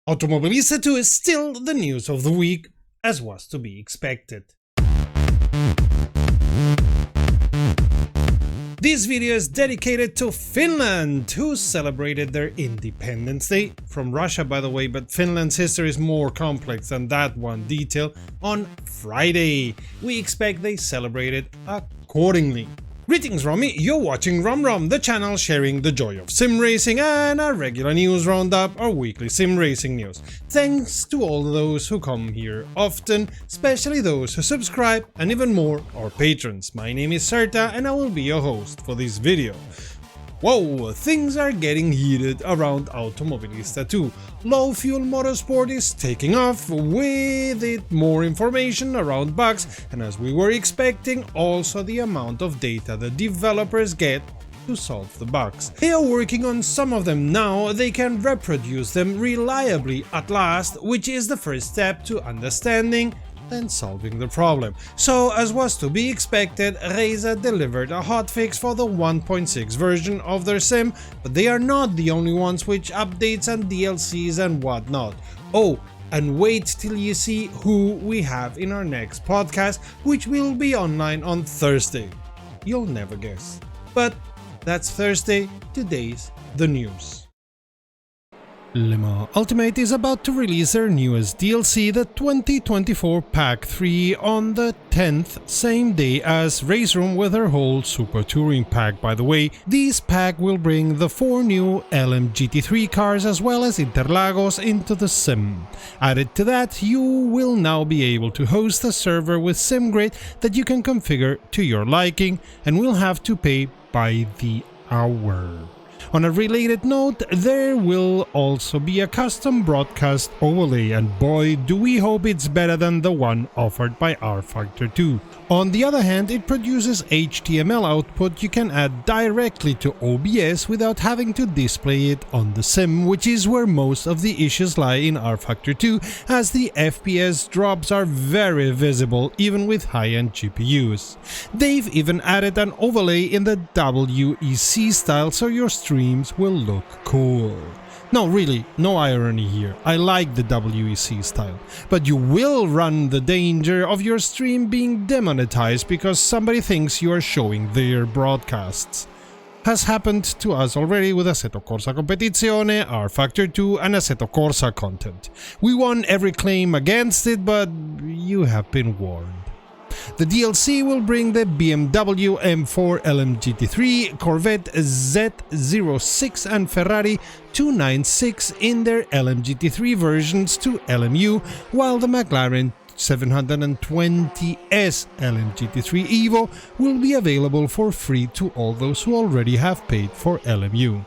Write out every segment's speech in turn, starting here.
Automobilista 2 is still the news of the week, as was to be expected. This video is dedicated to Finland, who celebrated their Independence Day from Russia, by the way, but Finland's history is more complex than that one detail. On Friday, we expect they celebrated accordingly. Greetings Romy, you're watching Rom, the channel sharing the joy of sim racing and a regular news roundup, our weekly sim racing news. Thanks to all those who come here often, especially those who subscribe, and even more our patrons. My name is Serta and I will be your host for this video. Whoa, things are getting heated around Automobilista 2. Low fuel motorsport is taking off, with it more information around bugs, and as we were expecting, also the amount of data the developers get to solve the bugs. They are working on some of them now, they can reproduce them reliably at last, which is the first step to understanding and solving the problem. So, as was to be expected, Reiza delivered a hotfix for the 1.6 version of their sim, but they are not the only ones which updates and DLCs and whatnot. Oh, and wait till you see who we have in our next podcast, which will be online on Thursday. You'll never guess. But that's Thursday, today's the news. Le Mans Ultimate is about to release their newest DLC, the 2024 Pack 3, on the 10th, same day as Raceroom with their whole Super Touring pack. By the way, this pack will bring the 4 new LMGT3 cars as well as Interlagos into the sim. Added to that, you will now be able to host a server with SimGrid that you can configure to your liking and will have to pay by the hour. On a related note, there will also be a custom broadcast overlay, and boy do we hope it's better than the one offered by rFactor 2. On the other hand, it produces HTML output you can add directly to OBS without having to display it on the sim, which is where most of the issues lie in rFactor 2, as the FPS drops are very visible even with high-end GPUs. They've even added an overlay in the WEC style so your streams will look cool. No, really, no irony here. I like the WEC style, but you will run the danger of your stream being demonetized because somebody thinks you are showing their broadcasts. Has happened to us already with Assetto Corsa Competizione, rFactor 2 and Assetto Corsa content. We won every claim against it, but you have been warned. The DLC will bring the BMW M4 LMGT3, Corvette Z06 and Ferrari 296 in their LMGT3 versions to LMU, while the McLaren 720S LMGT3 Evo will be available for free to all those who already have paid for LMU.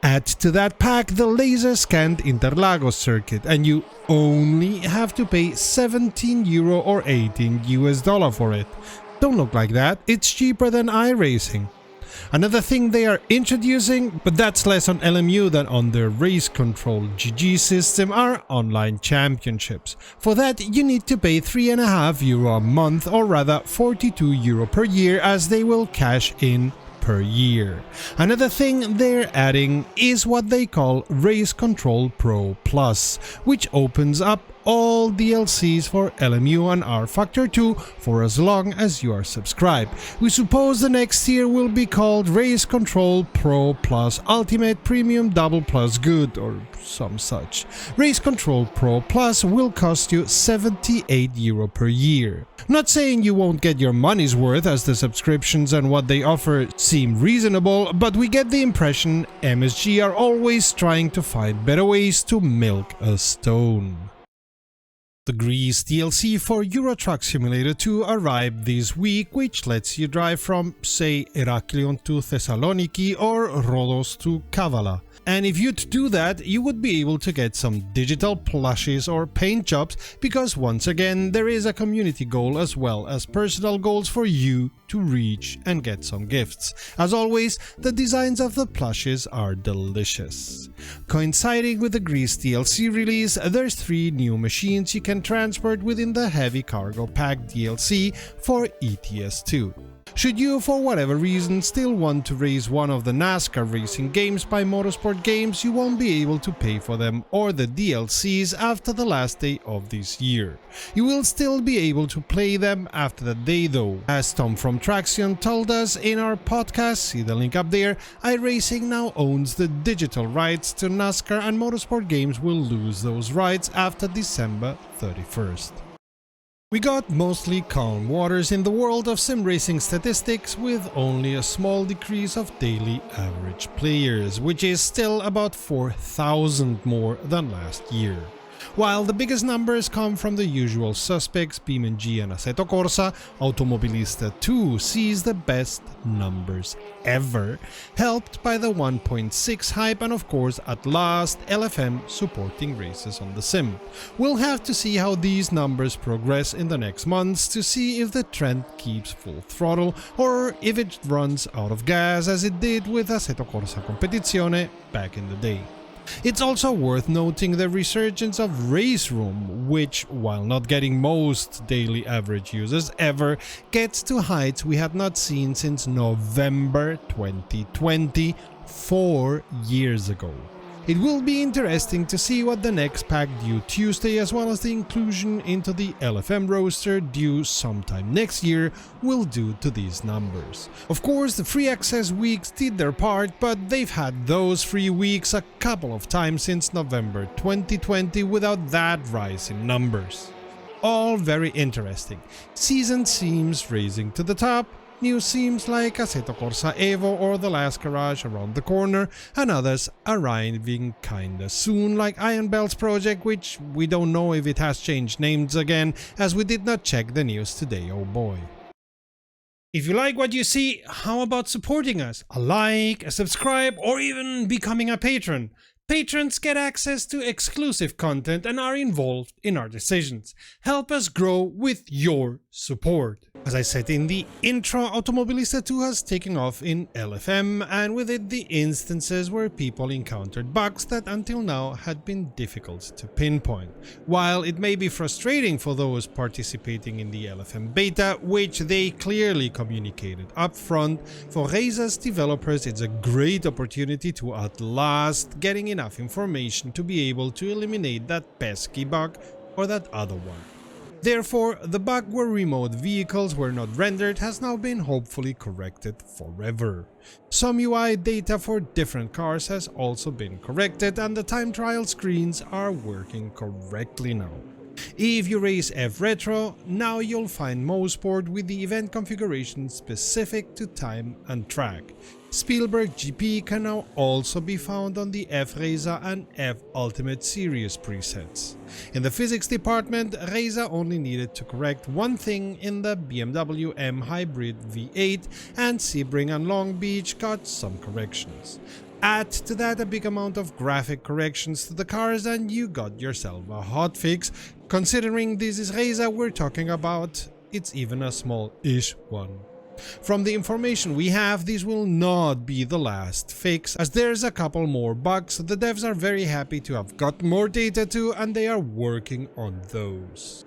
Add to that pack the laser-scanned Interlagos circuit, and you only have to pay €17 or $18 for it. Don't look like that, it's cheaper than iRacing. Another thing they are introducing, but that's less on LMU than on their race control GG system, are online championships. For that you need to pay €3.50 a month, or rather €42 per year, as they will cash in per year. Another thing they're adding is what they call Race Control Pro Plus, which opens up all DLCs for LMU and rFactor 2 for as long as you are subscribed. We suppose the next tier will be called Race Control Pro Plus Ultimate Premium Double Plus Good or some such. Race Control Pro Plus will cost you €78 per year. Not saying you won't get your money's worth, as the subscriptions and what they offer seem reasonable, but we get the impression MSG are always trying to find better ways to milk a stone. The Greece DLC for Euro Truck Simulator 2 arrived this week, which lets you drive from, say, Heraklion to Thessaloniki or Rhodos to Kavala. And if you'd do that, you would be able to get some digital plushes or paint jobs, because once again there is a community goal as well as personal goals for you to reach and get some gifts. As always, the designs of the plushes are delicious. Coinciding with the Greece DLC release, there's 3 new machines you can transport within the Heavy Cargo Pack DLC for ETS2. Should you, for whatever reason, still want to race one of the NASCAR racing games by Motorsport Games, you won't be able to pay for them or the DLCs after the last day of this year. You will still be able to play them after that day though. As Tom from Traction told us in our podcast, see the link up there, iRacing now owns the digital rights to NASCAR and Motorsport Games will lose those rights after December 31st. We got mostly calm waters in the world of sim racing statistics, with only a small decrease of daily average players, which is still about 4,000 more than last year. While the biggest numbers come from the usual suspects, BeamNG and Assetto Corsa, Automobilista 2 sees the best numbers ever, helped by the 1.6 hype and of course at last LFM supporting races on the sim. We'll have to see how these numbers progress in the next months to see if the trend keeps full throttle or if it runs out of gas as it did with Assetto Corsa Competizione back in the day. It's also worth noting the resurgence of Raceroom, which, while not getting most daily average users ever, gets to heights we have not seen since November 2020, 4 years ago. It will be interesting to see what the next pack due Tuesday, as well as the inclusion into the LFM roster due sometime next year, will do to these numbers. Of course, the free access weeks did their part, but they've had those free weeks a couple of times since November 2020 without that rise in numbers. All very interesting. Season seems raising to the top. New seems like Assetto Corsa Evo or The Last Garage around the corner, and others arriving kinda soon like Iron Bells project, which we don't know if it has changed names again, as we did not check the news today, oh boy. If you like what you see, how about supporting us? A like, a subscribe, or even becoming a patron? Patrons get access to exclusive content and are involved in our decisions. Help us grow with your support. As I said in the intro, Automobilista 2 has taken off in LFM, and with it the instances where people encountered bugs that until now had been difficult to pinpoint. While it may be frustrating for those participating in the LFM beta, which they clearly communicated upfront, for Reiza's developers it's a great opportunity to at last getting enough information to be able to eliminate that pesky bug or that other one. Therefore, the bug where remote vehicles were not rendered has now been hopefully corrected forever. Some UI data for different cars has also been corrected, and the time trial screens are working correctly now. If you race F-Retro, now you'll find Mosport with the event configuration specific to time and track. Spielberg GP can now also be found on the F-Reiza and F-Ultimate series presets. In the physics department, Reiza only needed to correct one thing in the BMW M Hybrid V8, and Sebring and Long Beach got some corrections. Add to that a big amount of graphic corrections to the cars and you got yourself a hotfix. Considering this is Reiza we're talking about, it's even a small-ish one. From the information we have, this will not be the last fix, as there's a couple more bugs the devs are very happy to have got more data to, and they are working on those.